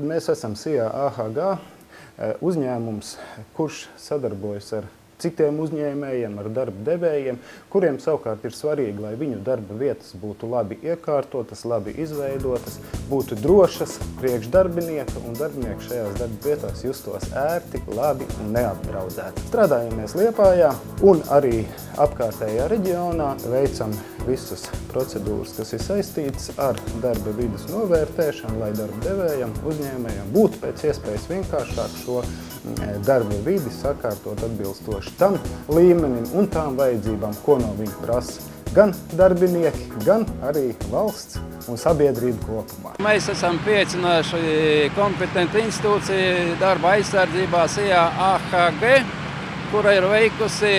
Mēs esam SIA AHG uzņēmums, kurš sadarbojas ar citiem uzņēmējiem, ar darba devējiem, kuriem savukārt ir svarīgi, lai viņu darba vietas būtu labi iekārtotas, labi izveidotas, būtu drošas priekš darbinieka, un darbinieki šajās darba vietās justos ērti, labi un neapdraudēti. Strādājamies Liepājā un arī apkārtējā reģionā, veicam visas procedūras, kas ir saistītas ar darba vides novērtēšanu, lai darba devējam, uzņēmējam būtu pēc iespējas vienkāršāk šo darba vidi sakārtot atbilstoši tam līmenim un tām vajadzībām, ko no viņa prasa gan darbinieki, gan arī valsts un sabiedrība kopumā. Mēs esam pieaicinājuši kompetentu institūciju darba aizsardzībā SIA AHG, kura ir veikusi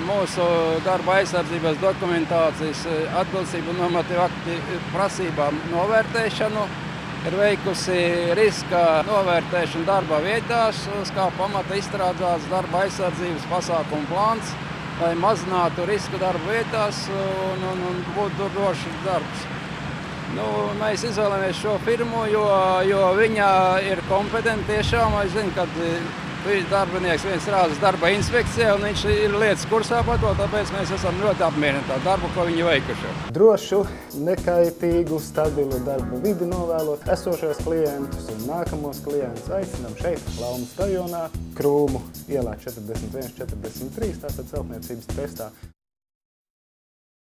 mūsu darba aizsardzības dokumentācijas atbilstību normatīvu aktu prasībām novērtēšanu, ir veikusi riska novērtēšanu darba vietās, uz kā pamata izstrādāts darba aizsardzības pasākumu plāns, lai mazinātu risku darba vietās un būtu drošs darbs. Mēs izvēlamies šo firmu, jo viņa ir kompetenta tiešām. Es zinu, kad darbinieks viens strādās darba inspekcijā un viņš ir lietas kursā par to, tāpēc mēs esam ļoti apmierināti ar darbu, ko viņi veikuši. Drošu, nekaitīgu, stabilu darba vidi novēlot esošos klientus un nākamos klientus aicinām šeit, Laumas rajonā, Krūmu ielā 41, 43, tātad celtniecības trestā.